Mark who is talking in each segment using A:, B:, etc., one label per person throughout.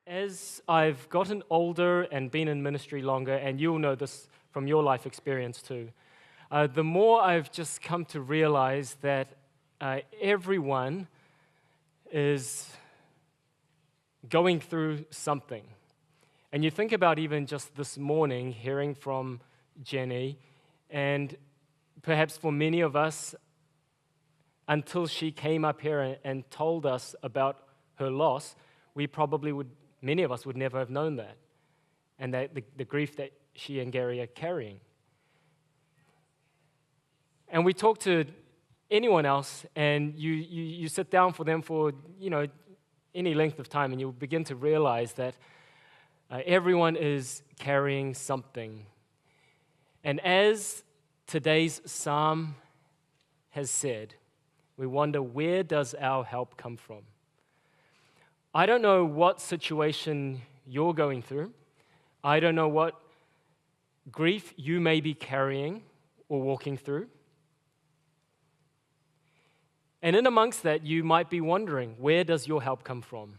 A: As I've gotten older and been in ministry longer, and you'll know this from your life experience too, the more I've just come to realize that everyone is going through something. And you think about even just this morning, hearing from Jenny, and perhaps for many of us, until she came up here and told us about her loss, many of us would never have known that, and that the grief that she and Gary are carrying. And we talk to anyone else, and you sit down for them for any length of time, and you'll begin to realize that everyone is carrying something. And as today's psalm has said, we wonder, where does our help come from? I don't know what situation you're going through. I don't know what grief you may be carrying or walking through. And in amongst that, you might be wondering, where does your help come from?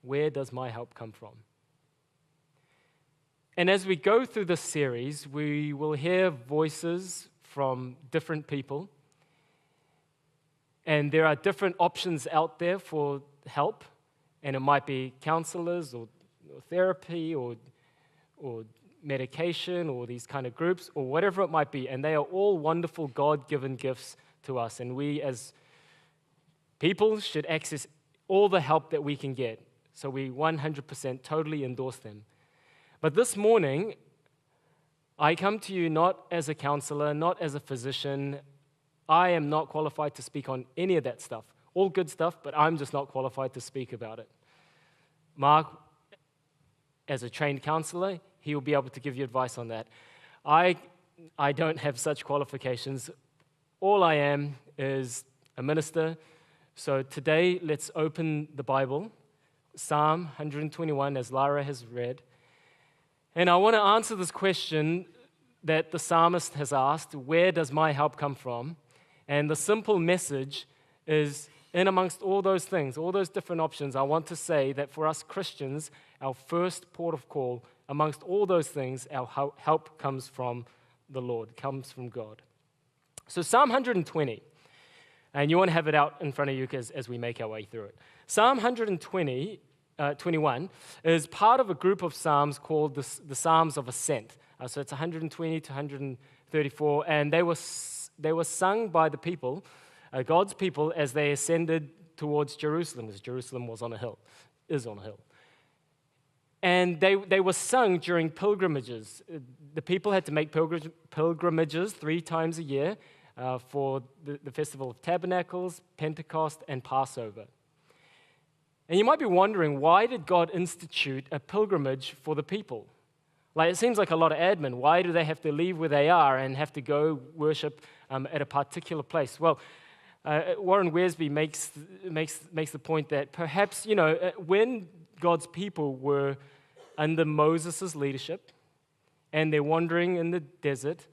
A: Where does my help come from? And as we go through this series, we will hear voices from different people. And there are different options out there for help. And it might be counselors or therapy or medication or these kind of groups or whatever it might be. And they are all wonderful God-given gifts to us. And we as people should access all the help that we can get. So we 100% totally endorse them. But this morning, I come to you not as a counselor, not as a physician. I am not qualified to speak on any of that stuff. All good stuff, but I'm just not qualified to speak about it. Mark, as a trained counselor, he will be able to give you advice on that. I don't have such qualifications. All I am is a minister. So today, let's open the Bible, Psalm 121, as Lara has read. And I want to answer this question that the psalmist has asked, where does my help come from? And the simple message is, in amongst all those things, all those different options, I want to say that for us Christians, our first port of call, amongst all those things, our help comes from the Lord, comes from God. So Psalm 120, and you want to have it out in front of you as we make our way through it. Psalm 121 is part of a group of psalms called the Psalms of Ascent. So it's 120 to 134, and they were sung by the people, God's people, as they ascended towards Jerusalem, because Jerusalem is on a hill. And they were sung during pilgrimages. The people had to make pilgrimages 3 times a year for the Festival of Tabernacles, Pentecost, and Passover. And you might be wondering, why did God institute a pilgrimage for the people? It seems like a lot of admin. Why do they have to leave where they are and have to go worship at a particular place? Well, Warren Wiersbe makes the point that perhaps, when God's people were under Moses' leadership and they're wandering in the desert,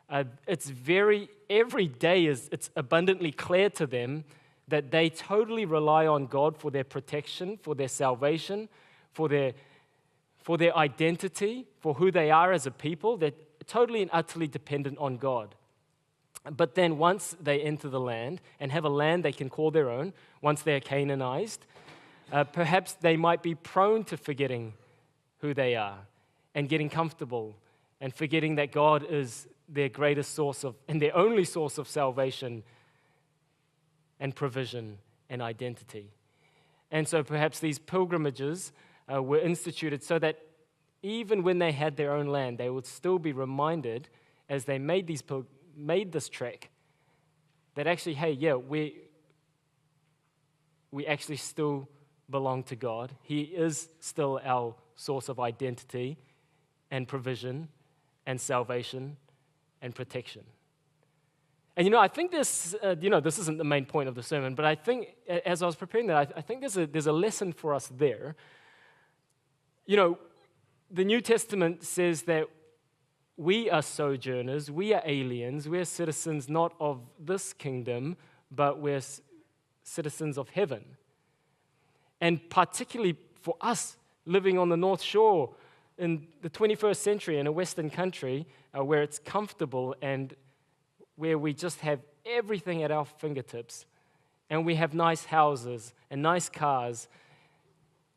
A: every day it's abundantly clear to them that they totally rely on God for their protection, for their salvation, for their identity, for who they are as a people. They're totally and utterly dependent on God. But then once they enter the land and have a land they can call their own, once they're Canaanized, perhaps they might be prone to forgetting who they are and getting comfortable and forgetting that God is their greatest source and their only source of salvation and provision and identity. And so perhaps these pilgrimages were instituted so that even when they had their own land, they would still be reminded as they made this trek that actually, hey, yeah, we actually still belong to God. He is still our source of identity and provision and salvation and protection. And I think this isn't the main point of the sermon, but I think as I was preparing that, I think there's a lesson for us there. The New Testament says that we are sojourners, we are aliens, we're citizens not of this kingdom, but we're citizens of heaven. And particularly for us living on the North Shore in the 21st century in a Western country where it's comfortable and where we just have everything at our fingertips. And we have nice houses and nice cars,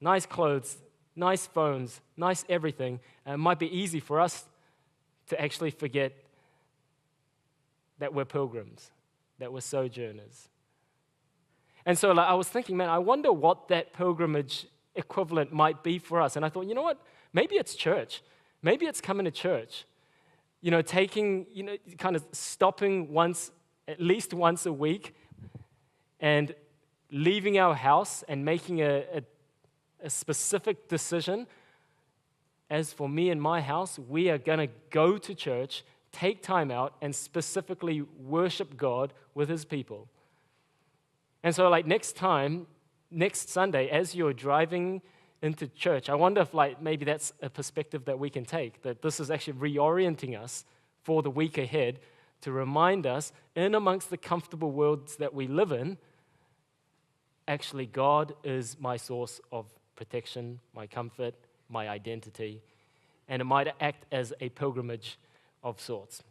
A: nice clothes, nice phones, nice everything. It might be easy for us to actually forget that we're pilgrims, that we're sojourners. And so I was thinking, man, I wonder what that pilgrimage equivalent might be for us. And I thought, you know what? Maybe it's church. Maybe it's coming to church. Taking, kind of stopping at least once a week and leaving our house and making a specific decision. As for me and my house, we are going to go to church, take time out, and specifically worship God with His people. And so, next Sunday, as you're driving into church, I wonder if, maybe that's a perspective that we can take, that this is actually reorienting us for the week ahead to remind us, in amongst the comfortable worlds that we live in, actually, God is my source of protection, my comfort, my identity, and it might act as a pilgrimage of sorts.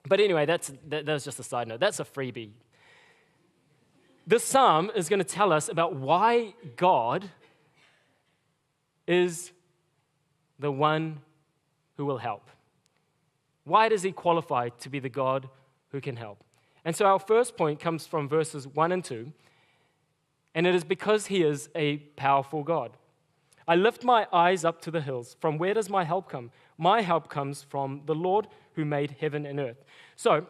A: But anyway, that's just a side note. That's a freebie. This psalm is going to tell us about why God is the one who will help. Why does He qualify to be the God who can help? And so our first point comes from verses 1 and 2, and it is because He is a powerful God. I lift my eyes up to the hills. From where does my help come? My help comes from the Lord who made heaven and earth. So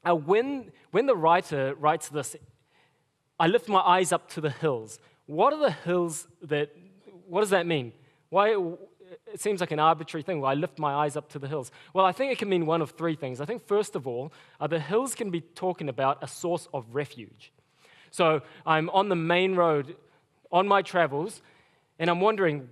A: when the writer writes this, I lift my eyes up to the hills. What are the hills what does that mean? Why? It seems like an arbitrary thing. Well, I lift my eyes up to the hills. Well, I think it can mean one of three things. I think, first of all, the hills can be talking about a source of refuge. So I'm on the main road on my travels, and I'm wondering,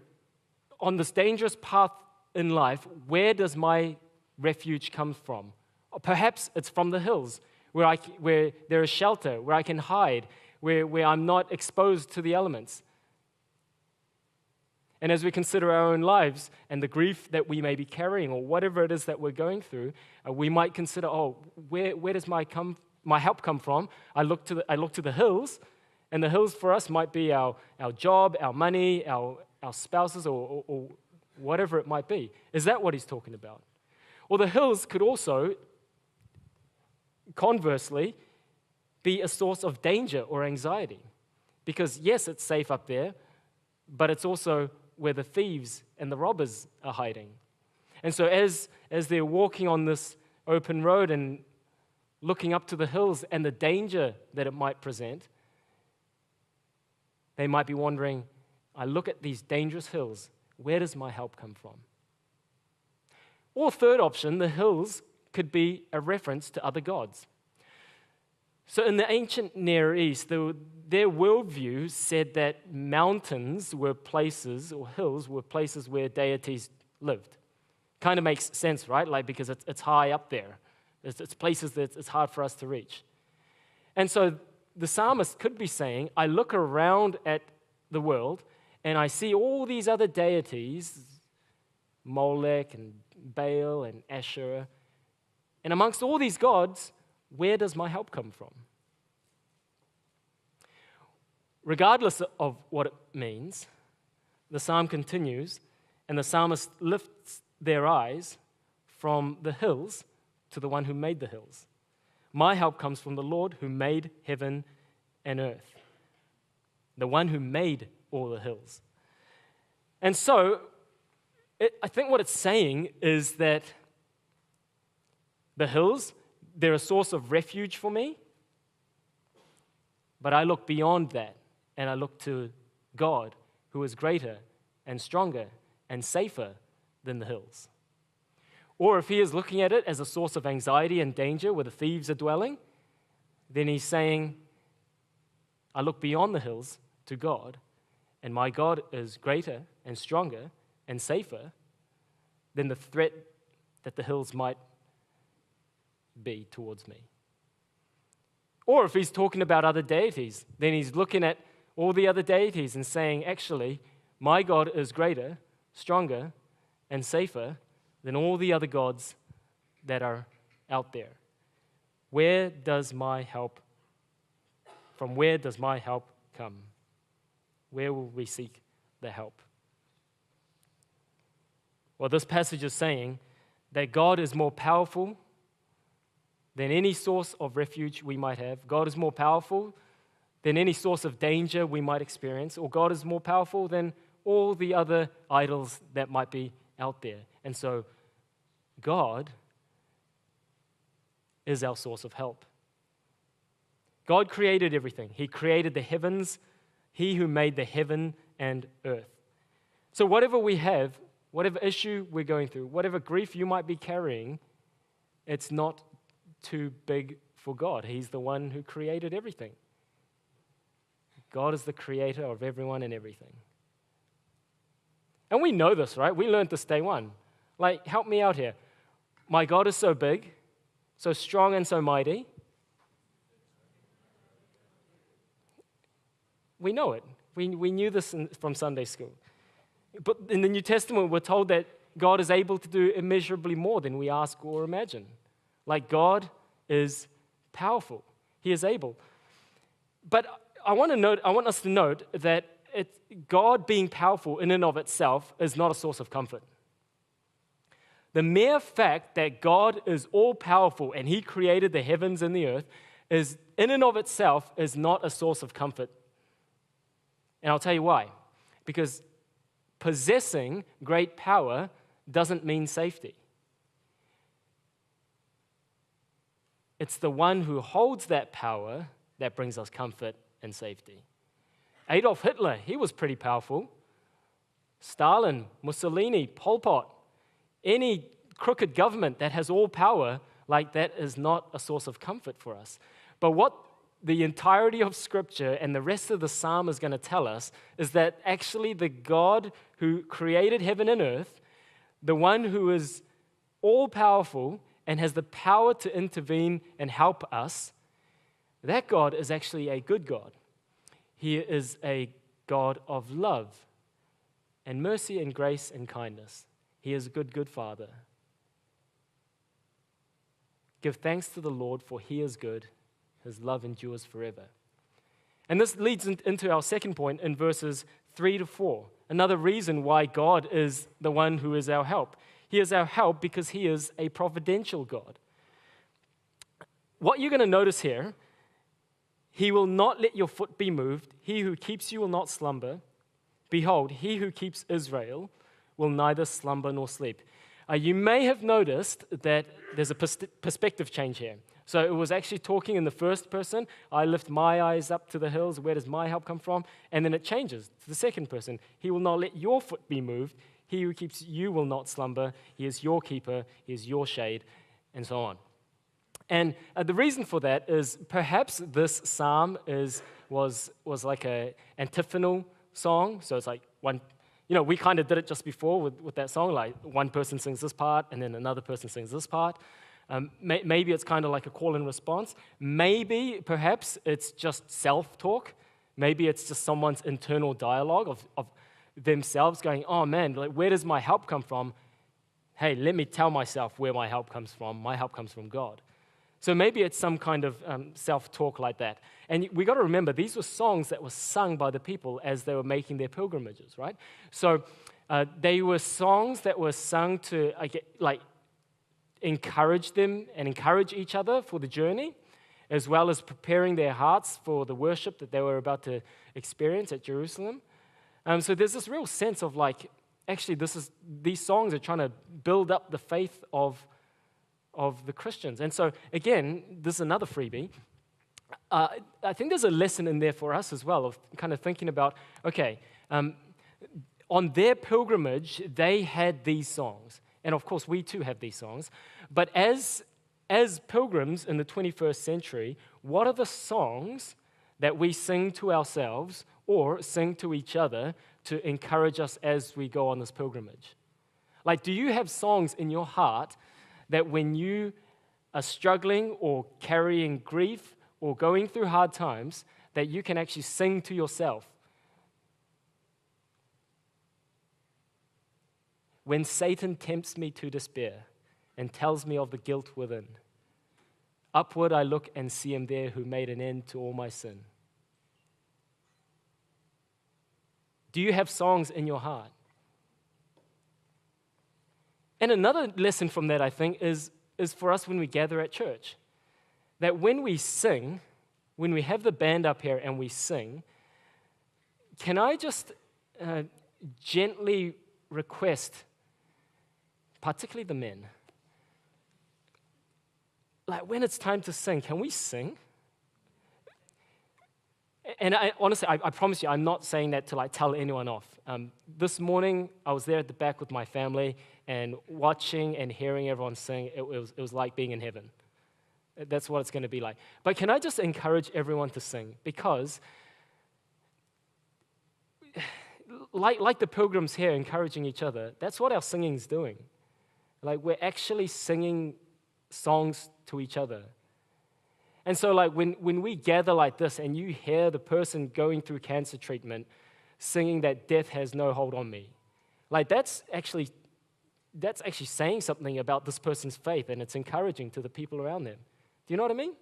A: on this dangerous path in life, where does my refuge come from? Or perhaps it's from the hills, where there is shelter, where I can hide, where I'm not exposed to the elements. And as we consider our own lives and the grief that we may be carrying or whatever it is that we're going through, we might consider, where does my help come from? I look to the hills, and the hills for us might be our job, our money, our spouses, or whatever it might be. Is that what he's talking about? Or the hills could also, conversely, be a source of danger or anxiety. Because yes, it's safe up there, but it's also where the thieves and the robbers are hiding. And so as they're walking on this open road and looking up to the hills and the danger that it might present, they might be wondering, I look at these dangerous hills, where does my help come from? Or third option, the hills could be a reference to other gods. So in the ancient Near East, their worldview said that mountains were places, or hills were places where deities lived. Kind of makes sense, right? Because it's high up there. It's places that it's hard for us to reach. And so the psalmist could be saying, I look around at the world and I see all these other deities, Molech and Baal and Asherah, and amongst all these gods, where does my help come from? Regardless of what it means, the psalm continues, and the psalmist lifts their eyes from the hills to the one who made the hills. My help comes from the Lord who made heaven and earth, the one who made all the hills. And so, I think what it's saying is that the hills, they're a source of refuge for me, but I look beyond that, and I look to God, who is greater and stronger and safer than the hills. Or if he is looking at it as a source of anxiety and danger where the thieves are dwelling, then he's saying, I look beyond the hills to God, and my God is greater and stronger and safer than the threat that the hills might be towards me. Or if he's talking about other deities, then he's looking at all the other deities and saying, actually, My God is greater, stronger, and safer than all the other gods that are out there. From where does my help come? Where will we seek the help? Well, this passage is saying that God is more powerful than any source of refuge we might have. God is more powerful than any source of danger we might experience, or God is more powerful than all the other idols that might be out there. And so God is our source of help. God created everything. He created the heavens, He who made the heaven and earth. So whatever we have, whatever issue we're going through, whatever grief you might be carrying, it's not too big for God. He's the one who created everything. God is the creator of everyone and everything. And we know this, right? We learned this day one. Like, help me out here. My God is so big, so strong and so mighty. We know it. We knew this from Sunday school. But in the New Testament, we're told that God is able to do immeasurably more than we ask or imagine. Like, God is powerful. He is able. But I want us to note that God being powerful in and of itself is not a source of comfort. The mere fact that God is all-powerful and He created the heavens and the earth is, in and of itself, is not a source of comfort. And I'll tell you why. Because possessing great power doesn't mean safety. It's the one who holds that power that brings us comfort and safety. Adolf Hitler, he was pretty powerful. Stalin, Mussolini, Pol Pot, any crooked government that has all power, like that is not a source of comfort for us. But what the entirety of Scripture and the rest of the psalm is going to tell us is that actually the God who created heaven and earth, the one who is all-powerful and has the power to intervene and help us, that God is actually a good God. He is a God of love and mercy and grace and kindness. He is a good, good Father. Give thanks to the Lord, for He is good. His love endures forever. And this leads into our second point in verses 3 to 4. Another reason why God is the one who is our help. He is our help because He is a providential God. What you're going to notice here, He will not let your foot be moved. He who keeps you will not slumber. Behold, He who keeps Israel will neither slumber nor sleep. You may have noticed that there's a perspective change here. So it was actually talking in the first person. I lift my eyes up to the hills. Where does my help come from? And then it changes to the second person. He will not let your foot be moved. He who keeps you will not slumber. He is your keeper. He is your shade, and so on. And the reason for that is perhaps this psalm was like an antiphonal song. So it's like one, we kind of did it just before with that song. Like one person sings this part, and then another person sings this part. Maybe it's kind of like a call and response. Maybe, perhaps, it's just self-talk. Maybe it's just someone's internal dialogue of themselves going, oh man, like where does my help come from? Hey, let me tell myself where my help comes from. My help comes from God. So maybe it's some kind of self-talk like that. And we got to remember, these were songs that were sung by the people as they were making their pilgrimages, right? So they were songs that were sung to, encourage them and encourage each other for the journey, as well as preparing their hearts for the worship that they were about to experience at Jerusalem. So there's this real sense of actually these songs are trying to build up the faith of the Christians. And so again, this is another freebie. I think there's a lesson in there for us as well of kind of thinking about, okay, on their pilgrimage, they had these songs. And of course, we too have these songs. But as pilgrims in the 21st century, what are the songs that we sing to ourselves or sing to each other to encourage us as we go on this pilgrimage? Like, do you have songs in your heart that when you are struggling or carrying grief or going through hard times, that you can actually sing to yourself? when Satan tempts me to despair and tells me of the guilt within. Upward I look and see him there who made an end to all my sin. Do you have songs in your heart? And another lesson from that, I think, is for us when we gather at church. That when we sing, when we have the band up here and we sing, can I just gently request, particularly the men, like when it's time to sing, can we sing? And honestly, I promise you, I'm not saying that to like tell anyone off. This morning, I was there at the back with my family, and watching and hearing everyone sing, it was like being in heaven. That's what it's going to be like. But can I just encourage everyone to sing? Because like the pilgrims here encouraging each other, that's what our singing's doing. Like we're actually singing songs to each other. And so like when we gather like this and you hear the person going through cancer treatment singing that death has no hold on me, like that's actually saying something about this person's faith, and it's encouraging to the people around them. Do you know what I mean?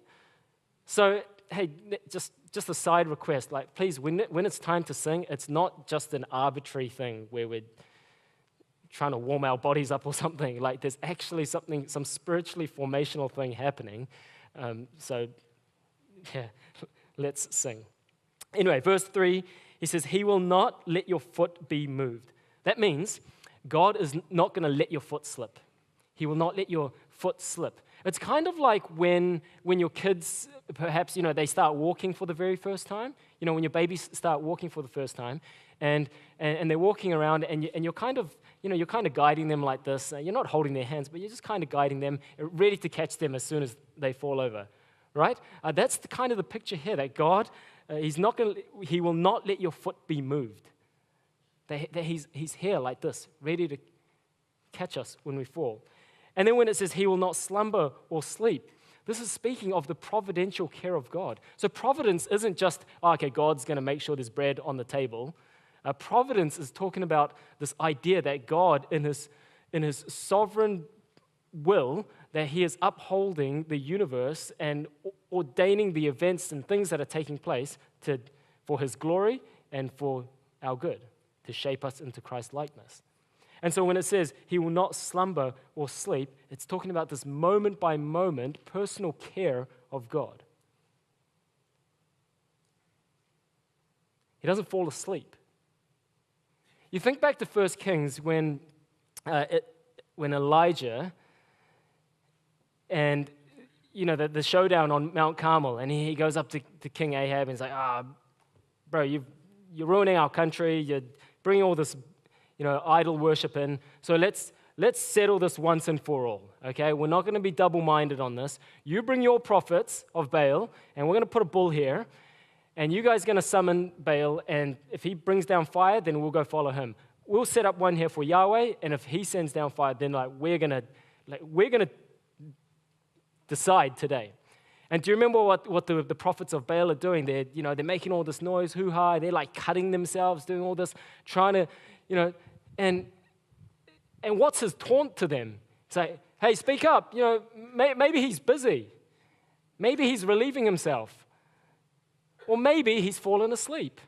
A: So, hey, just a side request, like please, when it's time to sing, it's not just an arbitrary thing where we're trying to warm our bodies up or something. Like there's actually some spiritually formational thing happening. So, yeah, let's sing. Anyway, verse 3, he says, he will not let your foot be moved. That means God is not going to let your foot slip. He will not let your foot slip. It's kind of like when your kids, perhaps, they start walking for the very first time. When your babies start walking for the first time, and they're walking around, and you're kind of, you're kind of guiding them like this. You're not holding their hands, but you're just kind of guiding them, ready to catch them as soon as they fall over, right? That's the kind of the picture here, that God, He will not let your foot be moved. That he's here like this, ready to catch us when we fall. And then when it says He will not slumber or sleep, this is speaking of the providential care of God. So providence isn't just, okay, God's going to make sure there's bread on the table. Providence is talking about this idea that God, in his sovereign will, that He is upholding the universe and ordaining the events and things that are taking place for His glory and for our good, to shape us into Christ's likeness. And so when it says He will not slumber or sleep, it's talking about this moment-by-moment personal care of God. He doesn't fall asleep. You think back to 1 Kings when Elijah and, the showdown on Mount Carmel, and he goes up to King Ahab and he's like, bro, you're ruining our country, you're bringing all this idol worship in. So let's settle this once and for all, okay? We're not going to be double-minded on this. You bring your prophets of Baal, and we're going to put a bull here, and you guys are going to summon Baal, and if he brings down fire, then we'll go follow him. We'll set up one here for Yahweh, and if he sends down fire, then we're going to decide today. And do you remember what the prophets of Baal are doing? They're making all this noise, hoo-ha, they're like cutting themselves, doing all this, trying to, and what's his taunt to them? Say, hey, speak up. Maybe he's busy. Maybe he's relieving himself. Or maybe he's fallen asleep.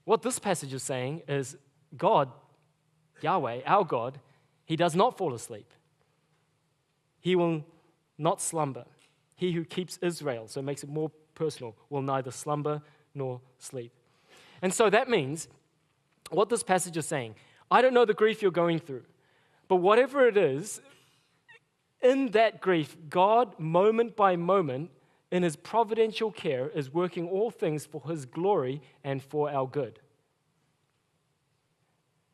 A: What this passage is saying is God, Yahweh, our God, He does not fall asleep. He will not slumber. He who keeps Israel, so it makes it more personal, will neither slumber nor sleep. And so that means, what this passage is saying, I don't know the grief you're going through, but whatever it is, in that grief, God, moment by moment, in His providential care, is working all things for His glory and for our good.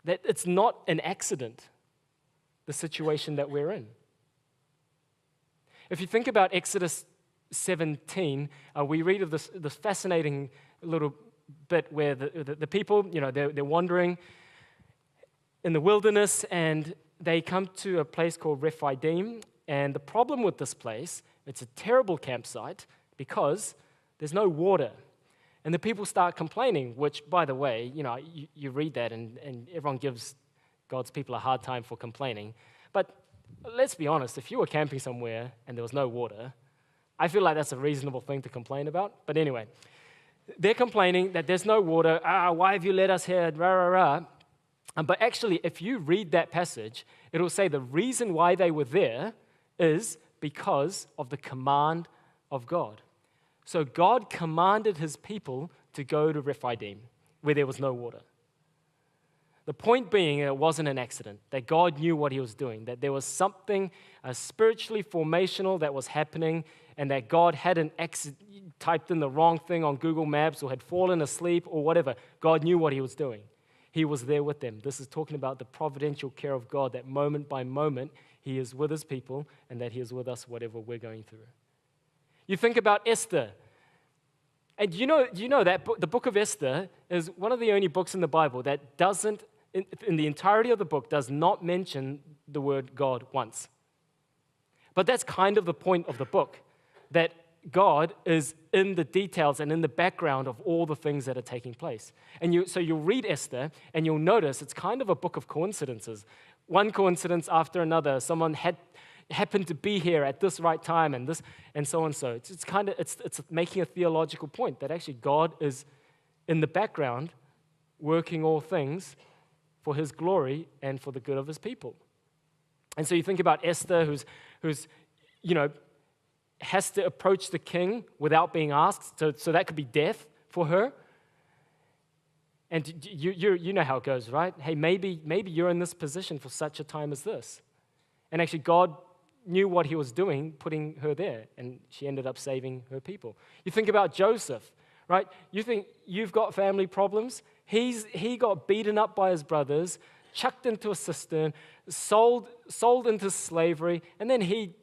A: That it's not an accident, the situation that we're in. If you think about Exodus 17, we read of this fascinating little bit where the people, they're wandering in the wilderness, and they come to a place called Rephidim. And the problem with this place, it's a terrible campsite because there's no water. And the people start complaining, which, by the way, you read that and everyone gives God's people a hard time for complaining. But let's be honest, if you were camping somewhere and there was no water, I feel like that's a reasonable thing to complain about. But anyway, they're complaining that there's no water. Why have you let us here? Rah, rah, rah. But actually, if you read that passage, it'll say the reason why they were there is because of the command of God. So God commanded his people to go to Rephidim, where there was no water. The point being, it wasn't an accident, that God knew what he was doing, that there was something spiritually formational that was happening, and that God hadn't typed in the wrong thing on Google Maps or had fallen asleep or whatever. God knew what he was doing. He was there with them. This is talking about the providential care of God, that moment by moment, he is with his people, and that he is with us whatever we're going through. You think about Esther. And you know that the book of Esther is one of the only books in the Bible that doesn't, in the entirety of the book, does not mention the word God once. But that's kind of the point of the book, that God is in the details and in the background of all the things that are taking place. And so you'll read Esther, and you'll notice it's kind of a book of coincidences. One coincidence after another. Someone happened to be here at this right time, and this, and so on. So it's making a theological point that actually God is in the background, working all things for his glory and for the good of his people. And so you think about Esther, who's has to approach the king without being asked, so that could be death for her. And you know how it goes, right? Hey, maybe you're in this position for such a time as this. And actually, God knew what he was doing, putting her there, and she ended up saving her people. You think about Joseph, right? You think you've got family problems. He got beaten up by his brothers, chucked into a cistern, sold into slavery, and then he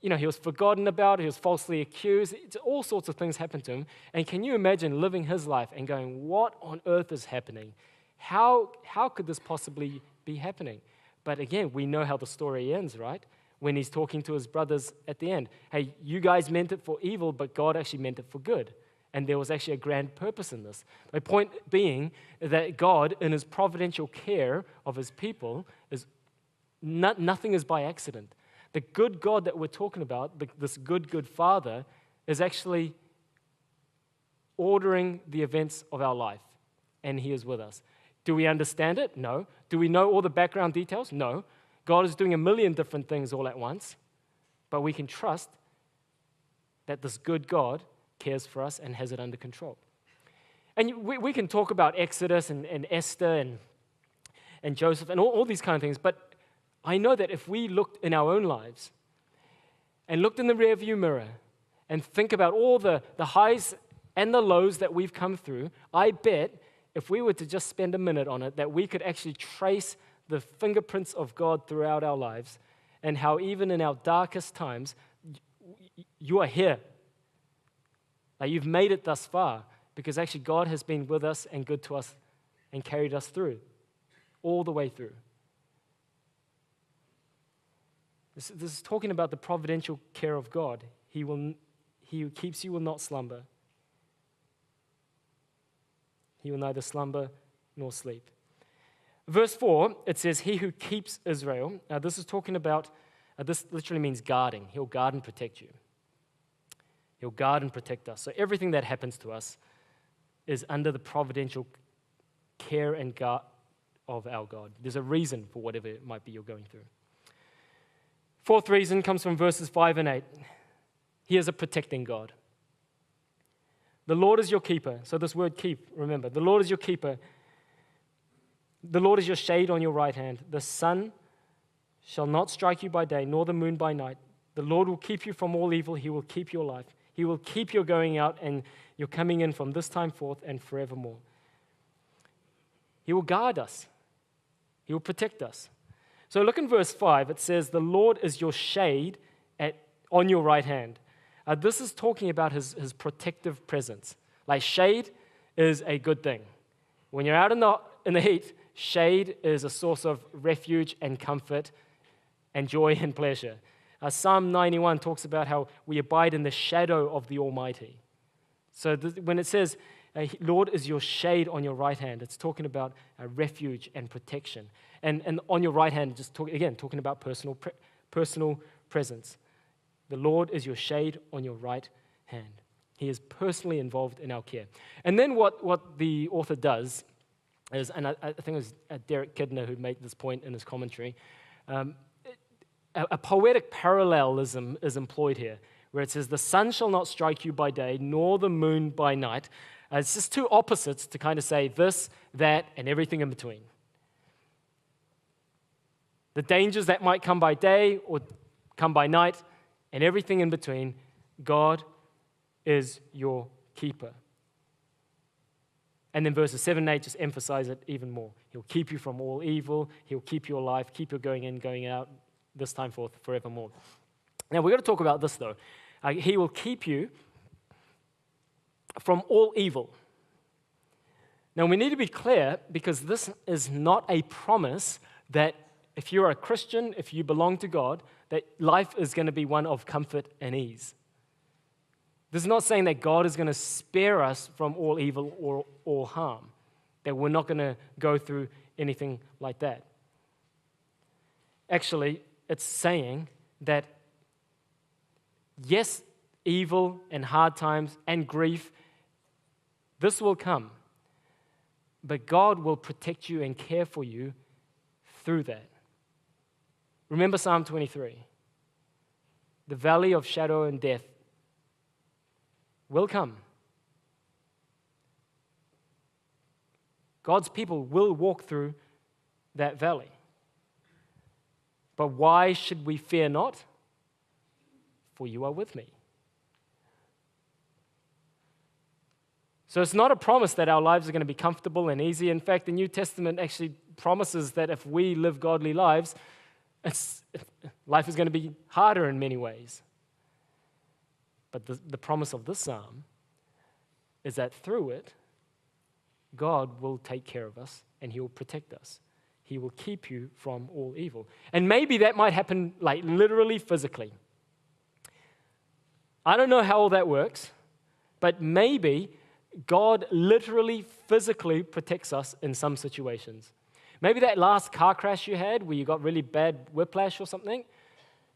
A: was forgotten about, he was falsely accused. All sorts of things happened to him. And can you imagine living his life and going, what on earth is happening? How could this possibly be happening? But again, we know how the story ends, right? When he's talking to his brothers at the end. Hey, you guys meant it for evil, but God actually meant it for good. And there was actually a grand purpose in this. My point being that God, in his providential care of his people, nothing is by accident. The good God that we're talking about, this good Father, is actually ordering the events of our life, and he is with us. Do we understand it? No. Do we know all the background details? No. God is doing a million different things all at once, but we can trust that this good God cares for us and has it under control. And we can talk about Exodus and Esther and Joseph and all these kind of things, but I know that if we looked in our own lives and looked in the rearview mirror and think about all the highs and the lows that we've come through, I bet if we were to just spend a minute on it, that we could actually trace the fingerprints of God throughout our lives, and how even in our darkest times, you are here. Like you've made it thus far, because actually God has been with us and good to us and carried us through, all the way through. This is talking about the providential care of God. He who keeps you will not slumber. He will neither slumber nor sleep. Verse 4, it says, he who keeps Israel. Now, this is talking about, this literally means guarding. He'll guard and protect you. He'll guard and protect us. So everything that happens to us is under the providential care and guard of our God. There's a reason for whatever it might be you're going through. Fourth reason comes from verses 5 and 8. He is a protecting God. The Lord is your keeper. So this word keep, remember, the Lord is your keeper. The Lord is your shade on your right hand. The sun shall not strike you by day, nor the moon by night. The Lord will keep you from all evil. He will keep your life. He will keep your going out and your coming in from this time forth and forevermore. He will guard us. He will protect us. So look in verse 5. It says, the Lord is your shade on your right hand. This is talking about his protective presence. Like shade is a good thing. When you're out in the heat, shade is a source of refuge and comfort and joy and pleasure. Psalm 91 talks about how we abide in the shadow of the Almighty. So when it says, Lord is your shade on your right hand, it's talking about refuge and protection. And on your right hand, talking about personal presence. The Lord is your shade on your right hand. He is personally involved in our care. And then what the author does is, and I think it was Derek Kidner who made this point in his commentary, a poetic parallelism is employed here, where it says, the sun shall not strike you by day, nor the moon by night. It's just two opposites to kind of say this, that, and everything in between. The dangers that might come by day or come by night, and everything in between, God is your keeper. And then verses 7 and 8 just emphasize it even more. He'll keep you from all evil. He'll keep you alive, keep you going in, going out, this time forth, forevermore. Now, we've got to talk about this, though. He will keep you from all evil. Now, we need to be clear, because this is not a promise that if you're a Christian, if you belong to God, that life is going to be one of comfort and ease. This is not saying that God is going to spare us from all evil or harm, that we're not going to go through anything like that. Actually, it's saying that, yes, evil and hard times and grief, this will come, but God will protect you and care for you through that. Remember Psalm 23. The valley of shadow and death will come. God's people will walk through that valley. But why should we fear not? For you are with me. So it's not a promise that our lives are going to be comfortable and easy. In fact, the New Testament actually promises that if we live godly lives, life is going to be harder in many ways. But the promise of this psalm is that through it, God will take care of us and He will protect us. He will keep you from all evil. And maybe that might happen like literally physically. I don't know how all that works, but maybe God literally physically protects us in some situations. Maybe that last car crash you had where you got really bad whiplash or something,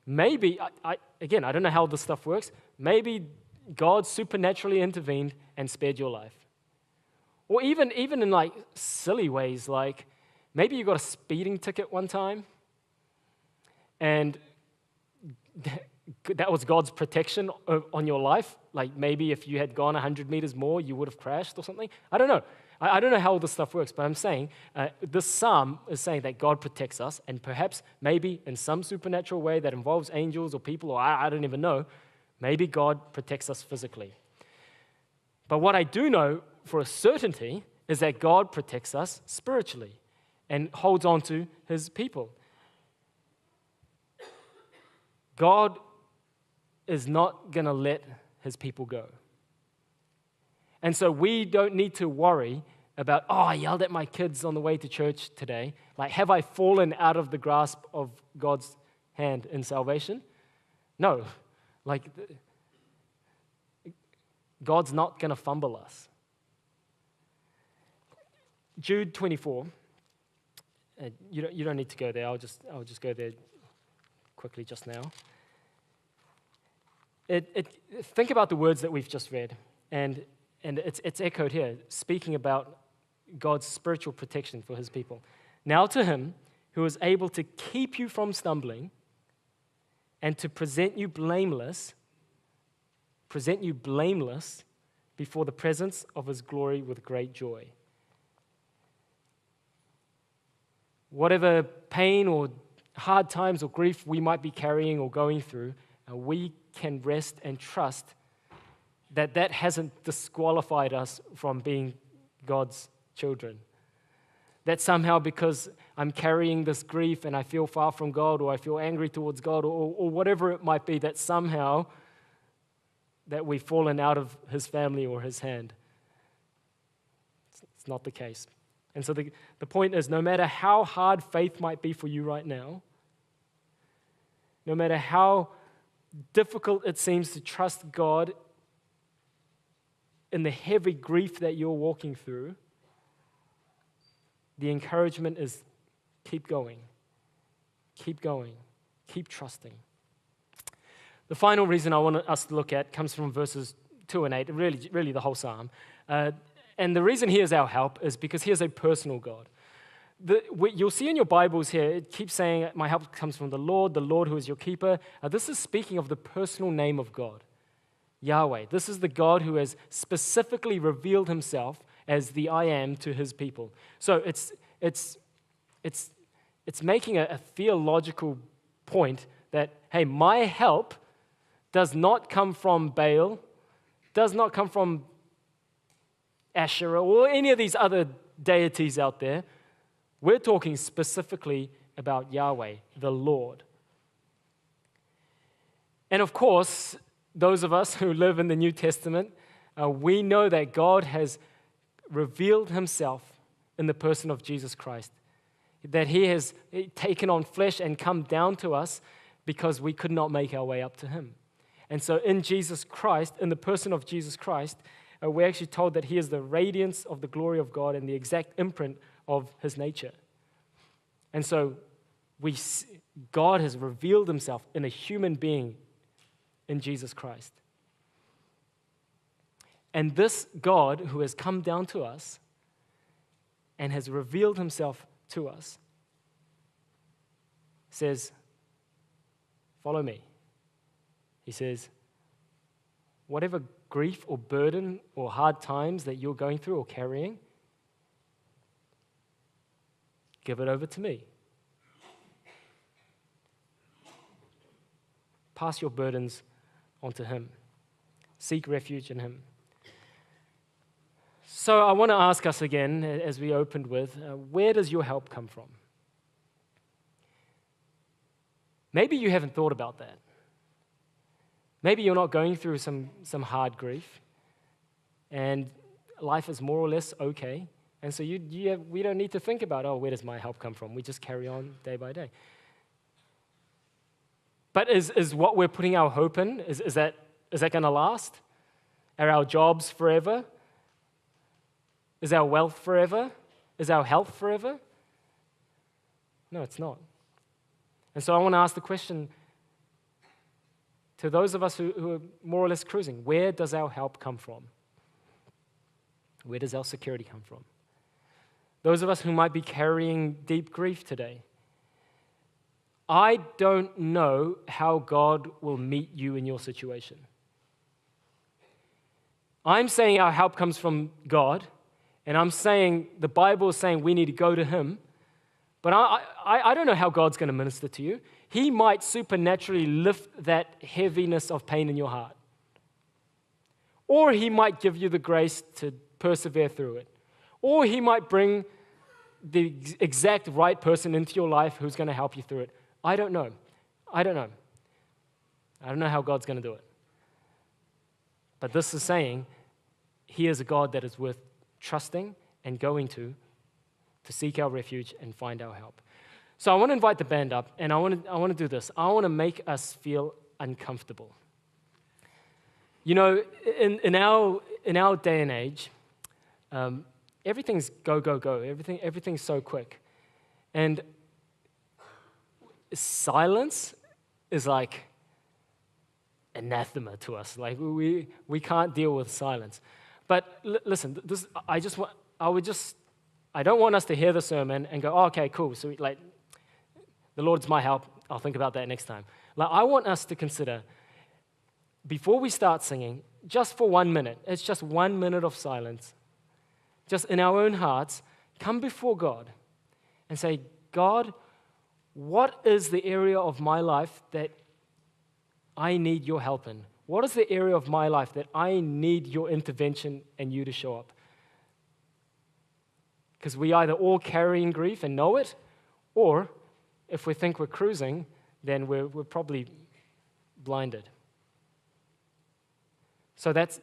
A: maybe, I don't know how this stuff works, maybe God supernaturally intervened and spared your life. Or even in like silly ways, like maybe you got a speeding ticket one time and that was God's protection on your life. Like maybe if you had gone 100 meters more, you would have crashed or something. I don't know. I don't know how all this stuff works, but I'm saying this psalm is saying that God protects us, and perhaps maybe in some supernatural way that involves angels or people, or I don't even know, maybe God protects us physically. But what I do know for a certainty is that God protects us spiritually and holds on to His people. God is not going to let His people go. And so we don't need to worry about, I yelled at my kids on the way to church today. Like, have I fallen out of the grasp of God's hand in salvation? No. Like, God's not going to fumble us. Jude 24. You don't need to go there. I'll just go there quickly just now. Think about the words that we've just read, and it's echoed here, speaking about God's spiritual protection for His people. Now to Him who is able to keep you from stumbling and to present you blameless before the presence of His glory with great joy. Whatever pain or hard times or grief we might be carrying or going through, we can rest and trust that hasn't disqualified us from being God's children. That somehow because I'm carrying this grief and I feel far from God, or I feel angry towards God, or whatever it might be, that somehow that we've fallen out of His family or His hand. It's not the case. And so the point is, no matter how hard faith might be for you right now, no matter how difficult it seems to trust God in the heavy grief that you're walking through, the encouragement is keep going, keep trusting. The final reason I want us to look at comes from verses 2 and 8, really the whole psalm. And the reason he is our help is because he is a personal God. You'll see in your Bibles here, it keeps saying, my help comes from the Lord who is your keeper. This is speaking of the personal name of God, Yahweh. This is the God who has specifically revealed himself as the I am to his people. So it's making a theological point that, hey, my help does not come from Baal, does not come from Asherah or any of these other deities out there. We're talking specifically about Yahweh, the Lord. And of course, those of us who live in the New Testament, we know that God has revealed himself in the person of Jesus Christ, that he has taken on flesh and come down to us because we could not make our way up to him. And so in Jesus Christ, in the person of Jesus Christ, we're actually told that he is the radiance of the glory of God and the exact imprint of his nature. And so God has revealed himself in a human being in Jesus Christ. And this God who has come down to us and has revealed himself to us says, follow me. He says, whatever grief or burden or hard times that you're going through or carrying, give it over to me. Pass your burdens onto him. Seek refuge in him. So I want to ask us again, as we opened with, where does your help come from? Maybe you haven't thought about that. Maybe you're not going through some hard grief, and life is more or less okay. And so we don't need to think about, where does my help come from? We just carry on day by day. But is what we're putting our hope in, is that going to last? Are our jobs forever? Is our wealth forever? Is our health forever? No, it's not. And so I want to ask the question to those of us who are more or less cruising, where does our help come from? Where does our security come from? Those of us who might be carrying deep grief today, I don't know how God will meet you in your situation. I'm saying our help comes from God, and I'm saying the Bible is saying we need to go to him, but I don't know how God's going to minister to you. He might supernaturally lift that heaviness of pain in your heart. Or he might give you the grace to persevere through it. Or he might bring the exact right person into your life who's going to help you through it. I don't know. I don't know how God's going to do it. But this is saying he is a God that is worth trusting and going to seek our refuge and find our help. So I want to invite the band up, and I want to do this. I want to make us feel uncomfortable. You know, in our day and age, everything's go, go, go. Everything's so quick. And silence is like anathema to us. Like we can't deal with silence. But listen, I don't want us to hear the sermon and go, okay, cool. So the Lord's my help. I'll think about that next time. I want us to consider, before we start singing, just for 1 minute, it's just 1 minute of silence, just in our own hearts, come before God and say, God, what is the area of my life that I need your help in? What is the area of my life that I need your intervention and you to show up? Because we either all carrying grief and know it, or if we think we're cruising, then we're probably blinded. So that's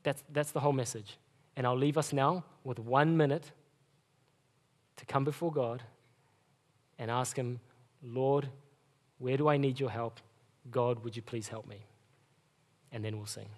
A: the whole message. And I'll leave us now with 1 minute to come before God and ask him, Lord, where do I need your help? God, would you please help me? And then we'll sing.